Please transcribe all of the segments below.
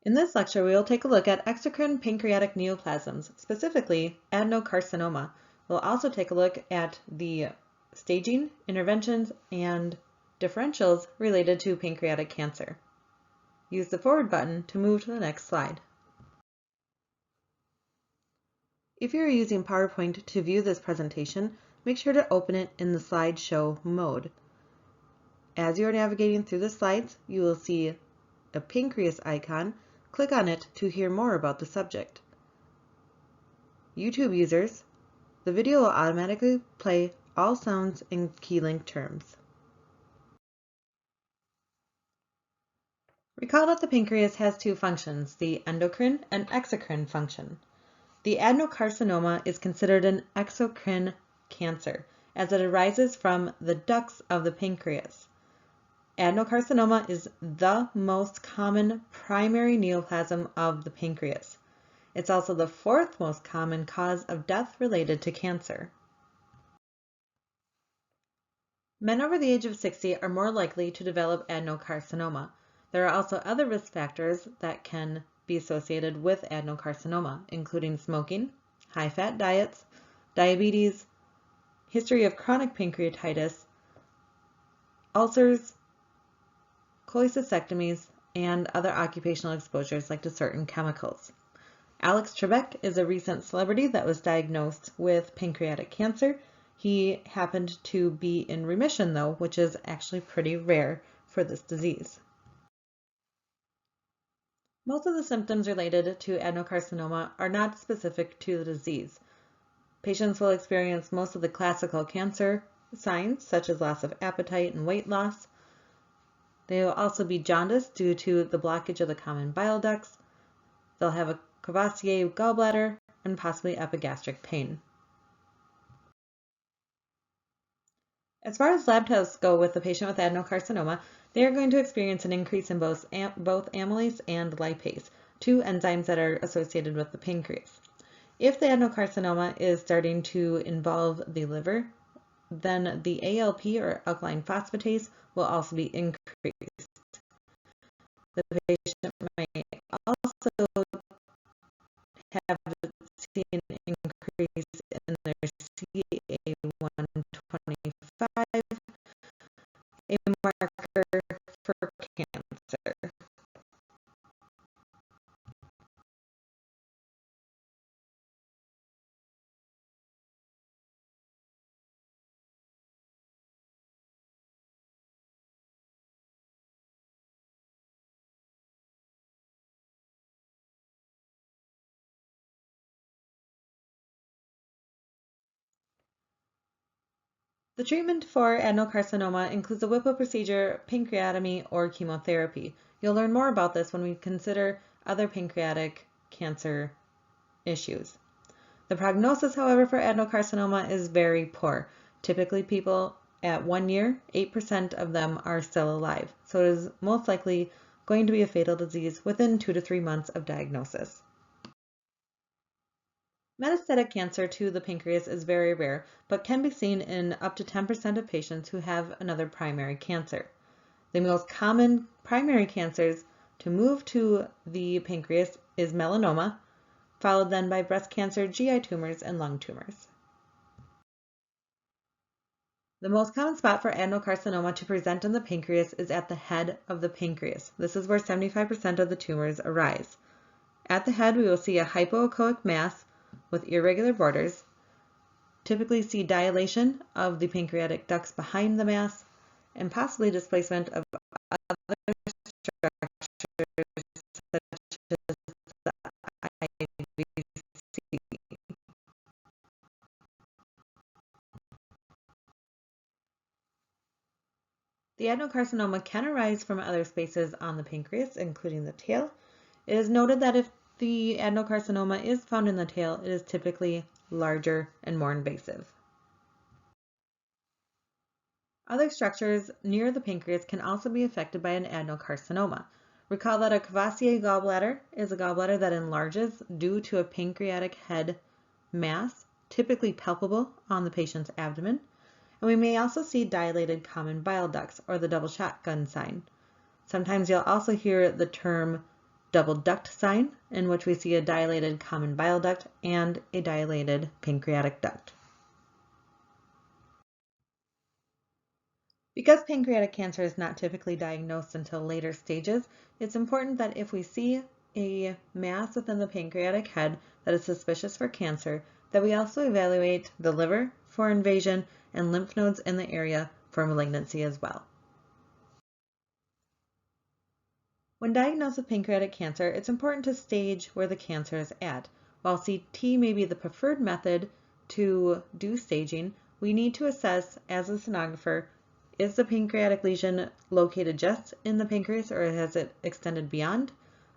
In this lecture, we will take a look at exocrine pancreatic neoplasms, specifically adenocarcinoma. We'll also take a look at the staging, interventions, and differentials related to pancreatic cancer. Use the forward button to move to the next slide. If you're using PowerPoint to view this presentation, make sure to open it in the slideshow mode. As you are navigating through the slides, you will see a pancreas icon. Click on it to hear more about the subject. YouTube users, the video will automatically play all sounds in key link terms. Recall that the pancreas has two functions, the endocrine and exocrine function. The adenocarcinoma is considered an exocrine cancer, as it arises from the ducts of the pancreas. Adenocarcinoma is the most common primary neoplasm of the pancreas. It's also the fourth most common cause of death related to cancer. Men over the age of 60 are more likely to develop adenocarcinoma. There are also other risk factors that can be associated with adenocarcinoma, including smoking, high-fat diets, diabetes, history of chronic pancreatitis, ulcers, cholecystectomies, and other occupational exposures like to certain chemicals. Alex Trebek is a recent celebrity that was diagnosed with pancreatic cancer. He happened to be in remission though, which is actually pretty rare for this disease. Most of the symptoms related to adenocarcinoma are not specific to the disease. Patients will experience most of the classical cancer signs, such as loss of appetite and weight loss. They will also be jaundiced due to the blockage of the common bile ducts. They'll have a Cavasier gallbladder and possibly epigastric pain. As far as lab tests go with the patient with adenocarcinoma, they are going to experience an increase in both amylase and lipase, two enzymes that are associated with the pancreas. If the adenocarcinoma is starting to involve the liver, then the ALP or alkaline phosphatase will also be increased. The patient may also have seen an increase in their CA125, a marker for cancer. The treatment for adenocarcinoma includes a Whipple procedure, pancreatectomy, or chemotherapy. You'll learn more about this when we consider other pancreatic cancer issues. The prognosis, however, for adenocarcinoma is very poor. Typically, people at 1 year, 8% of them are still alive. So it is most likely going to be a fatal disease within 2 to 3 months of diagnosis. Metastatic cancer to the pancreas is very rare, but can be seen in up to 10% of patients who have another primary cancer. The most common primary cancers to move to the pancreas is melanoma, followed then by breast cancer, GI tumors, and lung tumors. The most common spot for adenocarcinoma to present in the pancreas is at the head of the pancreas. This is where 75% of the tumors arise. At the head, we will see a hypoechoic mass with irregular borders, typically see dilation of the pancreatic ducts behind the mass, and possibly displacement of other structures such as the IVC. The adenocarcinoma can arise from other spaces on the pancreas, including the tail. It is noted that if the adenocarcinoma is found in the tail, it is typically larger and more invasive. Other structures near the pancreas can also be affected by an adenocarcinoma. Recall that a Cavasier gallbladder is a gallbladder that enlarges due to a pancreatic head mass, typically palpable on the patient's abdomen. And we may also see dilated common bile ducts, or the double shotgun sign. Sometimes you'll also hear the term double duct sign, in which we see a dilated common bile duct and a dilated pancreatic duct. Because pancreatic cancer is not typically diagnosed until later stages, it's important that if we see a mass within the pancreatic head that is suspicious for cancer, that we also evaluate the liver for invasion and lymph nodes in the area for malignancy as well. When diagnosed with pancreatic cancer, it's important to stage where the cancer is at. While CT may be the preferred method to do staging, we need to assess, as a sonographer, is the pancreatic lesion located just in the pancreas or has it extended beyond?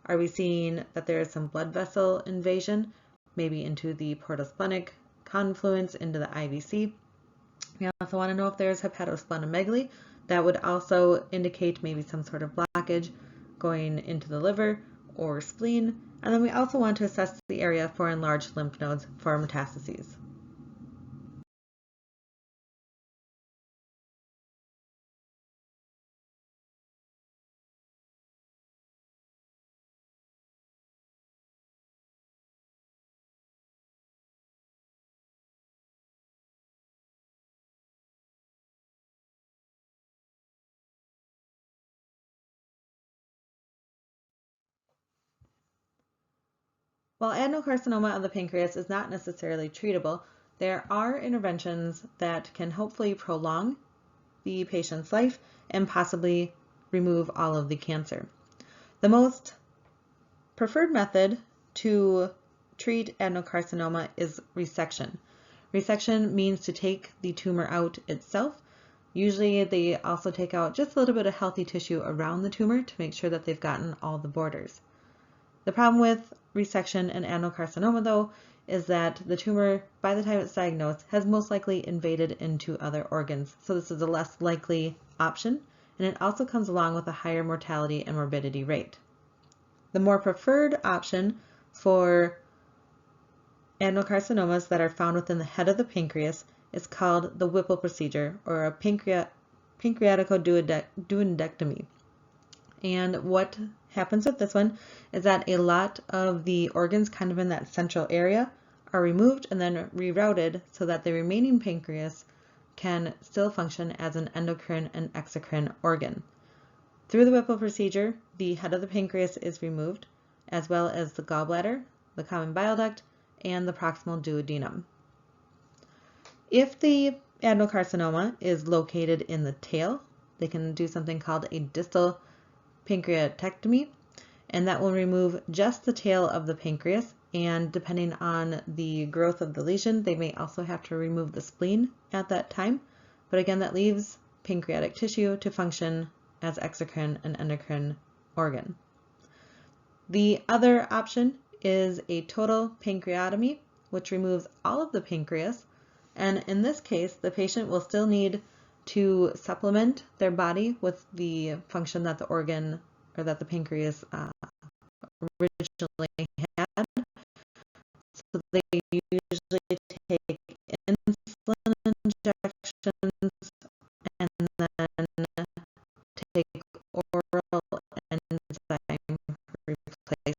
Are we seeing that there is some blood vessel invasion, maybe into the portosplenic confluence, into the IVC? We also want to know if there's hepatosplenomegaly. That would also indicate maybe some sort of blockage going into the liver or spleen. And then we also want to assess the area for enlarged lymph nodes for metastases. While adenocarcinoma of the pancreas is not necessarily treatable, there are interventions that can hopefully prolong the patient's life and possibly remove all of the cancer. The most preferred method to treat adenocarcinoma is resection. Resection means to take the tumor out itself. Usually they also take out just a little bit of healthy tissue around the tumor to make sure that they've gotten all the borders. The problem with resection and adenocarcinoma, though, is that the tumor, by the time it's diagnosed, has most likely invaded into other organs. So this is a less likely option, and it also comes along with a higher mortality and morbidity rate. The more preferred option for adenocarcinomas that are found within the head of the pancreas is called the Whipple procedure, or a pancreaticoduodectomy. And what happens with this one is that a lot of the organs kind of in that central area are removed and then rerouted so that the remaining pancreas can still function as an endocrine and exocrine organ. Through the Whipple procedure, the head of the pancreas is removed, as well as the gallbladder, the common bile duct, and the proximal duodenum. If the adenocarcinoma is located in the tail, they can do something called a distal pancreatectomy, and that will remove just the tail of the pancreas, and depending on the growth of the lesion, they may also have to remove the spleen at that time. But again, that leaves pancreatic tissue to function as exocrine and endocrine organ. The other option is a total pancreatomy, which removes all of the pancreas, and in this case, the patient will still need to supplement their body with the function that the organ or that the pancreas originally had. So they usually take insulin injections and then take oral enzyme replacement.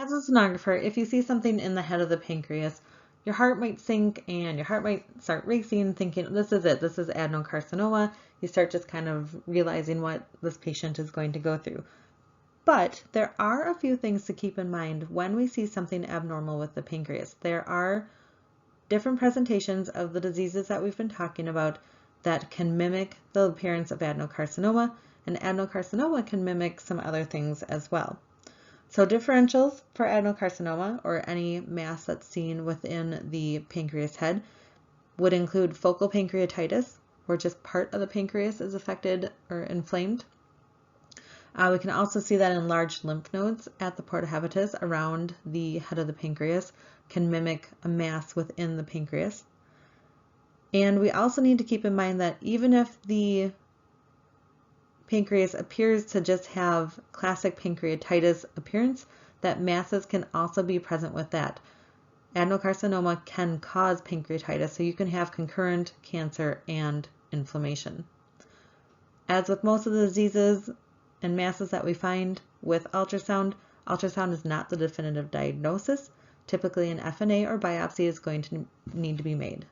As a sonographer, if you see something in the head of the pancreas, your heart might sink and your heart might start racing, thinking, this is it, this is adenocarcinoma. You start just kind of realizing what this patient is going to go through. But there are a few things to keep in mind when we see something abnormal with the pancreas. There are different presentations of the diseases that we've been talking about that can mimic the appearance of adenocarcinoma, and adenocarcinoma can mimic some other things as well. So differentials for adenocarcinoma, or any mass that's seen within the pancreas head, would include focal pancreatitis, where just part of the pancreas is affected or inflamed. We can also see that in large lymph nodes at the porta habitus around the head of the pancreas can mimic a mass within the pancreas. And we also need to keep in mind that even if the pancreas appears to just have classic pancreatitis appearance, that masses can also be present with that. Adenocarcinoma can cause pancreatitis, so you can have concurrent cancer and inflammation. As with most of the diseases and masses that we find with ultrasound, ultrasound is not the definitive diagnosis. Typically an FNA or biopsy is going to need to be made.